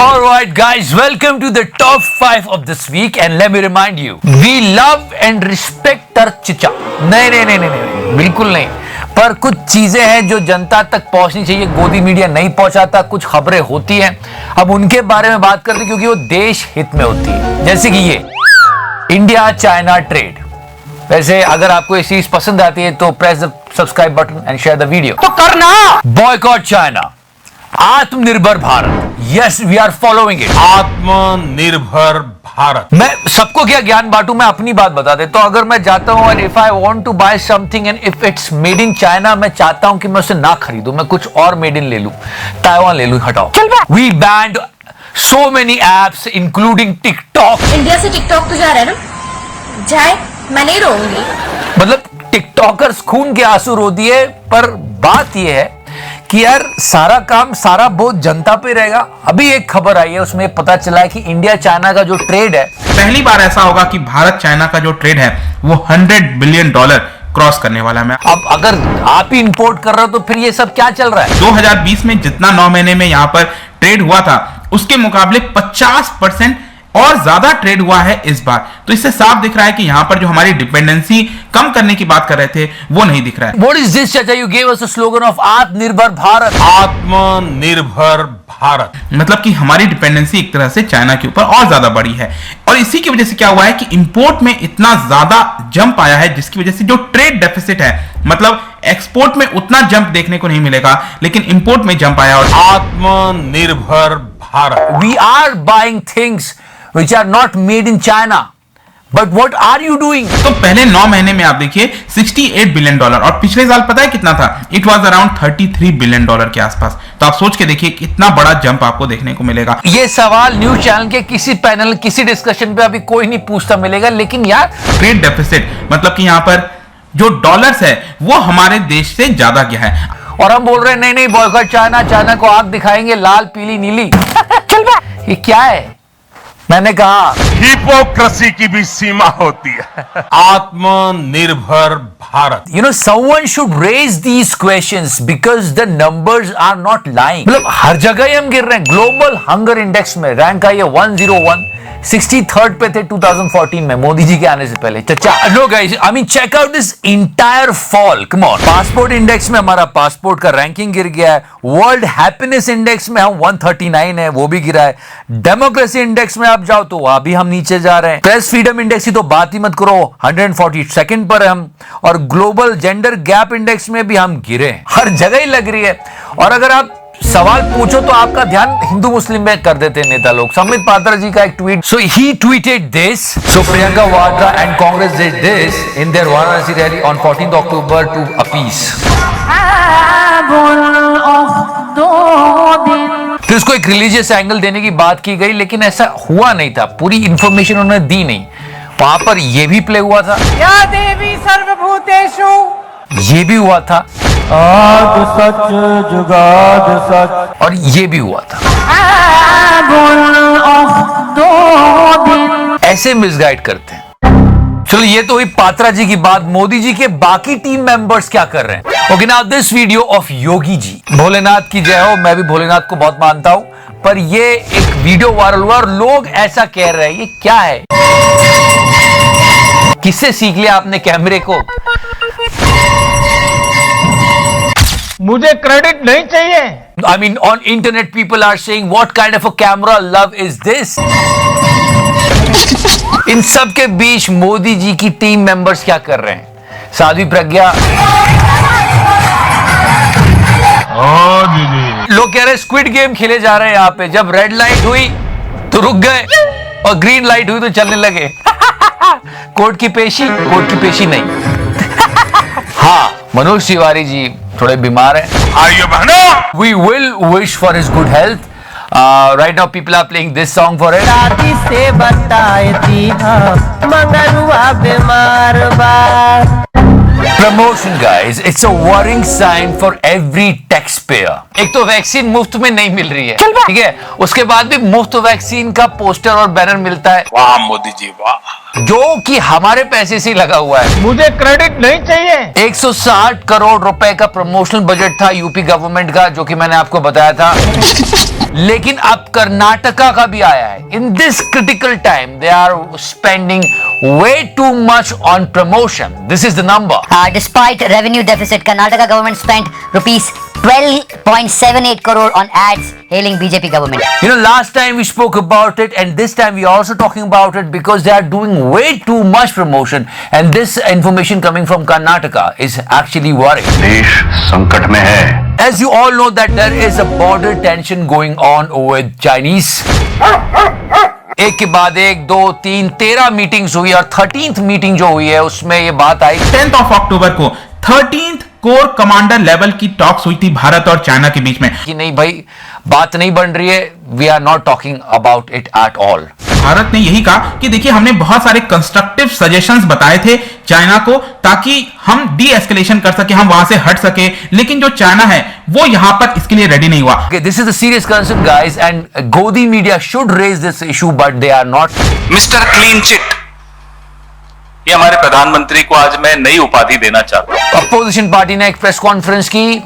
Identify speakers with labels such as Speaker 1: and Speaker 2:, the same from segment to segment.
Speaker 1: Alright guys, welcome to the top 5 of this week and let me remind you, we love and respect our chicha. नहीं, बिल्कुल नहीं. पर कुछ चीजें हैं जो जनता तक पहुंचनी चाहिए, गोदी मीडिया नहीं पहुंचाता. कुछ खबरें होती हैं, अब उनके बारे में बात करते हैं क्योंकि वो देश हित में होती है. जैसे कि ये इंडिया चाइना ट्रेड. वैसे अगर आपको ये सीरीज पसंद आती है तो press the subscribe button and share the video. तो करना. Boycott China. आत्मनिर्भर Bharat. Yes, we are following it.
Speaker 2: आत्मनिर्भर भारत.
Speaker 1: मैं सबको क्या ज्ञान बांटू, मैं अपनी बात बता देता हूं. अगर मैं जाता हूं and if I want to buy something and if it's made in China, मैं चाहता हूं कि मैं उसे ना खरीदूं, मैं कुछ और मेड इन ले लूं, ताइवान ले लूं. हटाओ. We banned so many apps including TikTok.
Speaker 3: India से टिकटॉक तो जा रहा है ना, जाए, मैं नहीं रोऊंगी.
Speaker 1: मतलब टिकटॉकर्स खून के आंसू रो दिए. पर बात यह है कि यार सारा काम, सारा बोझ जनता पे रहेगा. अभी एक खबर आई है, उसमें पता चला है कि इंडिया चाइना का जो ट्रेड है,
Speaker 2: पहली बार ऐसा होगा कि भारत चाइना का जो ट्रेड है वो $100 बिलियन क्रॉस करने वाला है.
Speaker 1: अब अगर आप ही इंपोर्ट कर रहे हो तो फिर ये सब क्या चल रहा है.
Speaker 2: 2020 में जितना 9 महीने में यहाँ पर ट्रेड हुआ था उसके मुकाबले 50% और ज्यादा ट्रेड हुआ है इस बार. तो इससे साफ दिख रहा है कि यहाँ पर जो हमारी डिपेंडेंसी कम करने की बात कर रहे थे वो नहीं दिख रहा है.
Speaker 1: What is this, चाचा? You gave us a slogan of आत्मनिर्भर भारत.
Speaker 2: आत्मनिर्भर भारत मतलब कि हमारी डिपेंडेंसी एक तरह से चाइना के ऊपर और ज्यादा बढ़ी है. और इसी की वजह से क्या हुआ है कि इंपोर्ट में इतना ज्यादा जंप आया है, जिसकी वजह से जो ट्रेड डेफिसिट है, मतलब एक्सपोर्ट में उतना जंप देखने को नहीं मिलेगा लेकिन इंपोर्ट में जंप आया. और आत्मनिर्भर Bharat.
Speaker 1: We are buying things which are not made in China. But what are you doing?
Speaker 2: तो पहले 9 महीने में आप देखिए $68 बिलियन और पिछले साल पता है कितना था? इट वाज अराउंड $33 बिलियन के आसपास. तो आप सोच के देखिए कितना बड़ा जंप आपको देखने को मिलेगा.
Speaker 1: ये सवाल न्यूज चैनल के किसी पैनल, किसी डिस्कशन पे अभी कोई नहीं पूछता मिलेगा. लेकिन यार
Speaker 2: ट्रेड डेफिसिट मतलब कि यहाँ पर जो डॉलर्स है वो हमारे देश से ज्यादा गया है.
Speaker 1: और हम बोल रहे हैं नहीं बॉयकॉट चाइना, चाइना को आग दिखाएंगे लाल पीली नीली. चल बे, ये क्या है? मैंने कहा
Speaker 4: हिपोक्रेसी की भी सीमा होती है.
Speaker 2: आत्मनिर्भर Bharat.
Speaker 1: You know, someone should raise these questions because the numbers are not lying. मतलब हर जगह ही हम गिर रहे हैं. ग्लोबल हंगर इंडेक्स में रैंक आई है 101, 63rd पे थे 2014 में, मोदी जी के आने से पहले. चचा, no guys, I mean check out this entire fall. Come on. Passport index में हमारा पासपोर्ट का रैंकिंग गिर गया है. वर्ल्ड हैप्पीनेस इंडेक्स में हम 139 है, वो भी गिरा है. डेमोक्रेसी इंडेक्स में आप जाओ तो वहां भी हम नीचे जा रहे हैं. प्रेस फ्रीडम इंडेक्स की तो बात ही मत करो, 142nd पर है हम. और ग्लोबल जेंडर गैप इंडेक्स में भी हम गिरे. हर जगह ही लग रही है. और अगर आप सवाल पूछो तो आपका ध्यान हिंदू मुस्लिम में कर देते हैं नेता लोग. संबित पात्रा जी का एक tweet. So he tweeted this. So Priyanka Vadra and Congress did this in their Varanasi rally on 14th October to appease. तो इसको एक रिलीजियस एंगल देने की बात की गई, लेकिन ऐसा हुआ नहीं था. पूरी इंफॉर्मेशन उन्होंने दी नहीं. वहां पर यह भी प्ले हुआ था,
Speaker 5: या देवी सर्वभूतेषु,
Speaker 1: ये भी हुआ था,
Speaker 6: आद सच जुगाद सच,
Speaker 1: और ये भी हुआ था. ऐसे मिसगाइड करते हैं. चलो, ये तो हुई पात्रा जी की बात. मोदी जी के बाकी टीम मेंबर्स क्या कर रहे हैं? Okay, now this video of Yogi ji. Bholenath की जय हो. मैं भी भोलेनाथ को बहुत मानता हूं, पर ये एक वीडियो वायरल हुआ और लोग ऐसा कह रहे हैं, ये क्या है? किससे सीख लिया आपने कैमरे को?
Speaker 6: मुझे क्रेडिट नहीं चाहिए.
Speaker 1: I mean, on internet people are saying, what kind of a camera love is this? इन सब के बीच मोदी जी की टीम मेंबर्स क्या कर रहे हैं? साध्वी प्रज्ञा, लोग कह रहे हैं स्क्विड गेम खेले जा रहे हैं यहाँ पे. जब रेड लाइट हुई तो रुक गए और ग्रीन लाइट हुई तो चलने लगे. कोर्ट की पेशी नहीं. हाँ, मनोज तिवारी जी थोड़े बीमार हैं.
Speaker 4: आइए बहनों,
Speaker 1: We will wish for his good health. Right now people are playing this song for it.
Speaker 5: दादी से बताए थी मंगरुआ बीमार बा.
Speaker 1: Promotion guys, it's a worrying sign for every taxpayer. एक तो वैक्सीन मुफ्त में नहीं मिल रही है, ठीक है, उसके बाद भी मुफ्त वैक्सीन का पोस्टर और बैनर मिलता है.
Speaker 4: वाह मोदी जी वाह.
Speaker 1: जो कि हमारे पैसे से लगा हुआ है.
Speaker 6: मुझे क्रेडिट नहीं चाहिए.
Speaker 1: 160 करोड़ रुपए का प्रमोशनल बजट था यूपी गवर्नमेंट का, जो कि मैंने आपको बताया था. लेकिन अब कर्नाटका का भी आया है. In this critical time they are spending way too much on promotion. This is the number.
Speaker 7: Despite revenue deficit, Karnataka government spent rupees 12.78 crore on ads hailing BJP government.
Speaker 1: You know, last time we spoke about it, and this time we are also talking about it because they are doing way too much promotion, and this information coming from Karnataka is actually worrying.
Speaker 8: देश संकट में है.
Speaker 1: As you all know that there is a border tension going on with Chinese. एक के बाद एक, 2, 3, 13 meetings हुई और 13th मीटिंग जो हुई है उसमें ये बात आई.
Speaker 2: 10th of अक्टूबर को 13th कोर कमांडर लेवल की टॉक्स हुई थी भारत और चाइना के बीच में
Speaker 1: कि नहीं भाई, बात नहीं बन रही है. We are not talking about it at all.
Speaker 2: Bharat ने यही कहा कि देखिए हमने बहुत सारे कंस्ट्रक्टिव सजेशंस बताए थे चाइना को ताकि हम डी एस्केलेशन कर सके, हम वहां से हट सके, लेकिन जो चाइना है वो यहां पर इसके लिए रेडी नहीं हुआ.
Speaker 1: This is a serious concern, guys, and Godi media should raise this issue, but they are not.
Speaker 9: Mister clean chit, ये हमारे प्रधानमंत्री को आज मैं नई उपाधि देना चाहता हूं.
Speaker 1: अपोजिशन पार्टी ने एक प्रेस कॉन्फ्रेंस की,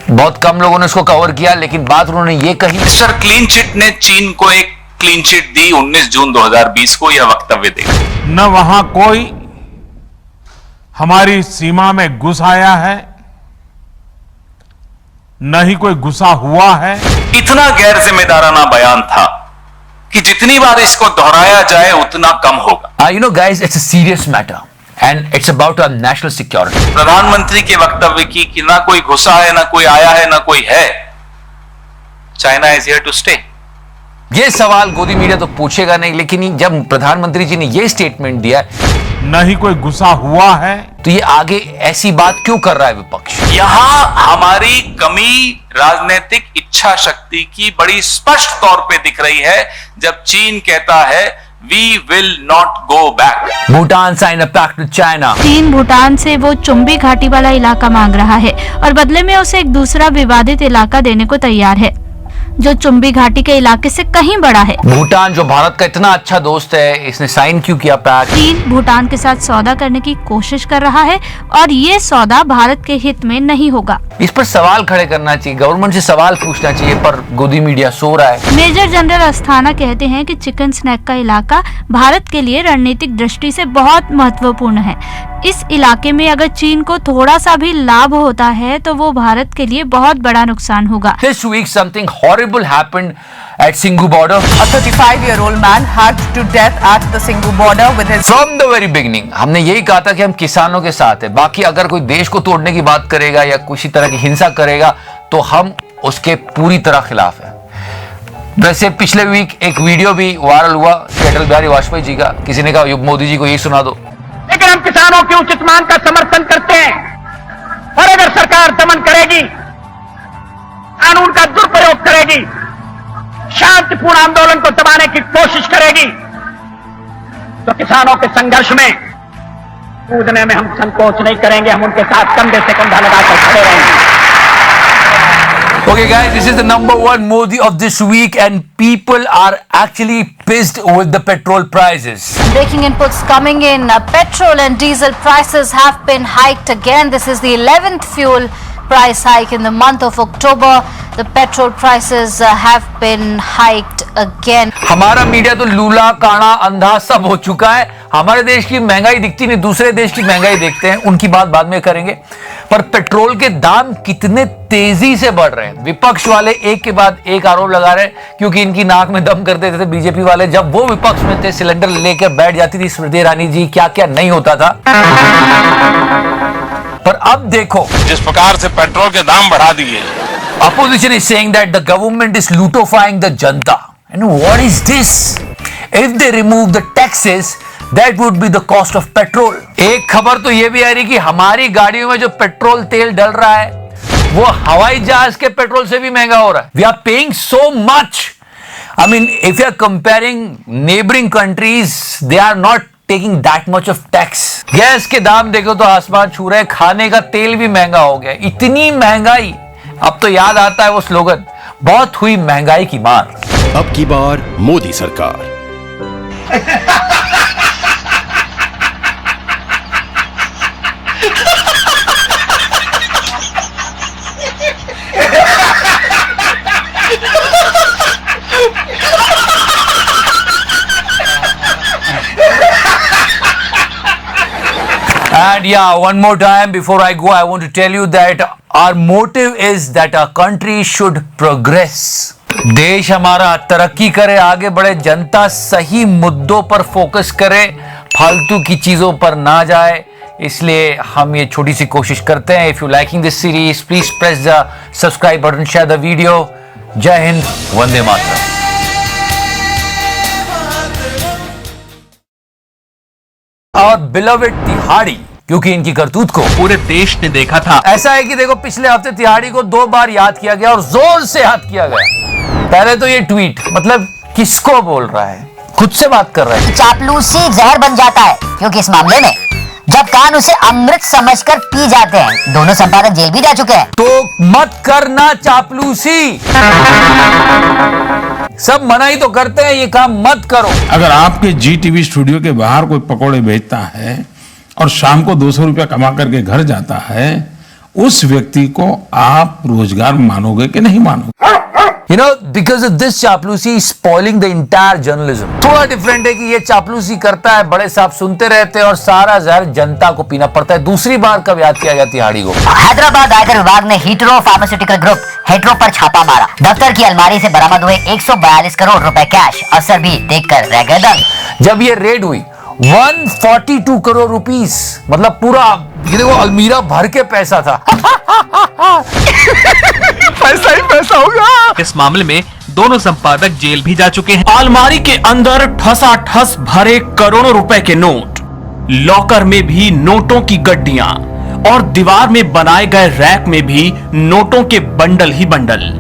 Speaker 1: बहुत कम लोगों ने उसको कवर किया, लेकिन बात उन्होंने ये कही.
Speaker 9: मिस्टर क्लीन चिट ने चीन को एक क्लीन चिट दी 19 जून 2020 को. यह वक्तव्य देगा.
Speaker 4: न वहां कोई हमारी सीमा में घुस आया है, न ही कोई घुसा हुआ है.
Speaker 9: इतना गैर जिम्मेदाराना बयान था कि जितनी बार इसको दोहराया जाए उतना कम होगा.
Speaker 1: You know, guys, it's a serious matter, and it's about our national security.
Speaker 9: प्रधानमंत्री के वक्तव्य की कि ना कोई घुसा है, ना कोई आया है, ना कोई है. China is here to stay.
Speaker 1: ये सवाल गोदी मीडिया तो पूछेगा नहीं, लेकिन जब प्रधानमंत्री जी ने ये स्टेटमेंट दिया
Speaker 4: न ही कोई घुसा हुआ है,
Speaker 1: तो ये आगे ऐसी बात क्यों कर रहा है विपक्ष?
Speaker 9: यहां हमारी कमी राजनीतिक इच्छा शक्ति की बड़ी स्पष्ट तौर पे दिख रही है जब चीन कहता है We will not go back.
Speaker 1: Bhutan sign a pact with China.
Speaker 10: चीन भूटान से वो चुंबी घाटी वाला इलाका मांग रहा है और बदले में उसे एक दूसरा विवादित इलाका देने को तैयार है जो चुंबी घाटी के इलाके से कहीं बड़ा है.
Speaker 1: भूटान जो भारत का इतना अच्छा दोस्त है, इसने साइन क्यों किया पैक्ट?
Speaker 10: चीन भूटान के साथ सौदा करने की कोशिश कर रहा है और ये सौदा भारत के हित में नहीं होगा.
Speaker 1: इस पर सवाल खड़े करना चाहिए, गवर्नमेंट से सवाल पूछना चाहिए, पर गोदी मीडिया सो रहा है.
Speaker 10: मेजर जनरल अस्थाना कहते हैं कि चिकन स्नैक का इलाका भारत के लिए रणनीतिक दृष्टि से बहुत महत्वपूर्ण है. इस इलाके में अगर चीन को थोड़ा सा भी लाभ होता है तो वो भारत के लिए बहुत बड़ा नुकसान होगा.
Speaker 1: This week something horrible happened at Singhu border.
Speaker 11: A 35-year-old man hacked to death at the Singhu border with his.
Speaker 1: From the very beginning, हमने यही कहा था कि हम किसानों के साथ हैं. बाकी अगर कोई देश को तोड़ने की बात करेगा या किसी तरह की हिंसा करेगा तो हम उसके पूरी तरह खिलाफ हैं. वैसे पिछले वीक एक वीडियो भी वायरल हुआ अटल बिहारी वाजपेयी जी का. किसी ने कहा मोदी जी को यही सुना दो.
Speaker 6: लेकिन हम किसानों के उचित मांग का समर्थन करते हैं और अगर सरकार दमन करेगी, कानून का दुरुपयोग करेगी, शांतिपूर्ण आंदोलन को दबाने की कोशिश करेगी, तो किसानों के संघर्ष में कूदने में हम संकोच नहीं करेंगे. हम उनके साथ कंधे से कंधा लगाकर खड़े रहेंगे.
Speaker 1: Okay guys, this is the #1 Modi of this week and people are actually pissed with the petrol prices.
Speaker 7: Breaking inputs coming in. Petrol and diesel prices have been hiked again. This is the 11th fuel price hike in the month of October. The petrol prices have been hiked again.
Speaker 1: हमारा media तो लूला काना अंधा सब हो चुका है. हमारे देश की महंगाई दिखती नहीं, दूसरे देश की महंगाई देखते हैं. उनकी बात बाद में करेंगे. पर पेट्रोल के दाम कितने तेजी से बढ़ रहे हैं. विपक्ष वाले एक के बाद एक आरोप लगा रहे हैं क्योंकि इनकी नाक में दम कर देते थे बीजेपी वाले. जब वो विपक्ष में थे, सिलेंडर लेकर बैठ जाती थी स्मृति ईरानी जी, क्या क्या नहीं होता था. पर अब देखो
Speaker 4: जिस प्रकार से पेट्रोल के दाम बढ़ा दिए.
Speaker 1: Opposition is saying that the government is lutofying the janta. And what is this? If they remove the taxes, that would be the cost of petrol. एक खबर तो ये भी आ रही कि हमारी गाड़ियों में जो पेट्रोल तेल डल रहा है वो हवाई जहाज के पेट्रोल से भी महंगा हो रहा है. We are paying so much. I mean, if you are comparing neighboring countries, they are not taking that much of tax. Gas के दाम देखो तो आसमान छू रहे हैं. खाने का तेल भी महंगा हो गया. इतनी महंगाई. अब तो याद आता है वो स्लोगन, बहुत हुई महंगाई की मार.
Speaker 8: अब की बार मोदी सरकार.
Speaker 1: And yeah, one more time before I go, I want to tell you that our motive is that our country should progress. देश हमारा तरक्की करे, आगे बढ़े, जनता सही मुद्दों पर फोकस करे, फालतू की चीजों पर ना जाए. इसलिए हम ये छोटी सी कोशिश करते हैं. If you liking this series, please press the subscribe button, share the video. जय हिंद, वंदे मातरम. और beloved तिहाड़ी, क्योंकि इनकी करतूत को
Speaker 6: पूरे देश ने देखा था.
Speaker 1: ऐसा है कि देखो, पिछले हफ्ते तिहाड़ी को 2 बार याद किया गया और जोर से याद किया गया. पहले तो ये ट्वीट, मतलब किसको बोल रहा है, खुद से बात कर रहा है.
Speaker 12: चापलूसी जहर बन जाता है, क्योंकि इस मामले में जब कान उसे अमृत समझकर पी जाते हैं. दोनों संपादक जेल भी जा चुके हैं.
Speaker 1: तो मत करना चापलूसी. सब मना ही तो करते हैं, ये काम मत करो.
Speaker 13: अगर आपके GTV स्टूडियो के बाहर कोई पकोड़े बेचता है और शाम को 200 रुपया कमा करके घर जाता है, उस व्यक्ति को आप रोजगार मानोगे कि नहीं मानोगे?
Speaker 1: You know, because of this चापलूसी is spoiling the entire journalism. थोड़ा डिफरेंट है कि ये चापलूसी करता है, बड़े साहब सुनते रहते हैं और सारा जहर जनता को पीना पड़ता है. दूसरी बार कब याद किया गया तिहाड़ी को?
Speaker 12: हैदराबाद आयकर विभाग ने हीटरो फार्मास्यूटिकल ग्रुप हेट्रो पर छापा मारा. दफ्तर की अलमारी से बरामद हुए 142 करोड़ रुपए कैश. अफसर भी देखकर रह गए दंग.
Speaker 1: जब ये रेड हुई 142 करोड़ रुपीस, मतलब पूरा ये देखो अलमीरा भर के पैसा था.
Speaker 6: पैसा ही पैसा होगा. इस मामले में दोनों संपादक जेल भी जा चुके हैं. अलमारी के अंदर ठसाठस भरे करोड़ों रुपए के नोट, लॉकर में भी नोटों की गड्डियां और दीवार में बनाए गए रैक में भी नोटों के bundle he bundle.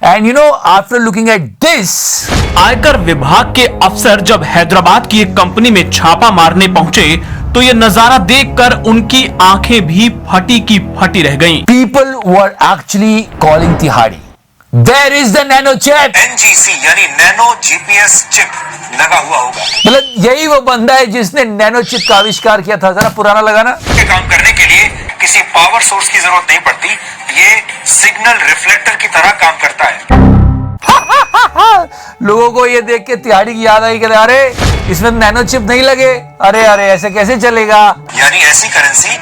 Speaker 1: And you know, after looking at this,
Speaker 6: आयकर विभाग के अफसर जब हैदराबाद की एक कंपनी में छापा मारने पहुंचे तो ये नजारा देखकर उनकी आंखें भी फटी की फटी रह गईं.
Speaker 1: people were actually calling तिहाड़ी. Where is the nano chip?
Speaker 14: NGC यानी नैनो GPS चिप लगा हुआ होगा.
Speaker 1: मतलब यही वो बंदा है जिसने नैनो चिप का आविष्कार किया था. जरा पुराना लगाना.
Speaker 14: ये काम करने के लिए किसी पावर सोर्स की जरूरत नहीं पड़ती. ये सिग्नल रिफ्लेक्टर की तरह काम करता है.
Speaker 1: लोगों को ये देख के तिहाड़ी की याद आई कि अरे इसमें नैनो चिप नहीं लगे. अरे ऐसे कैसे चलेगा.
Speaker 14: यानी ऐसी करेंसी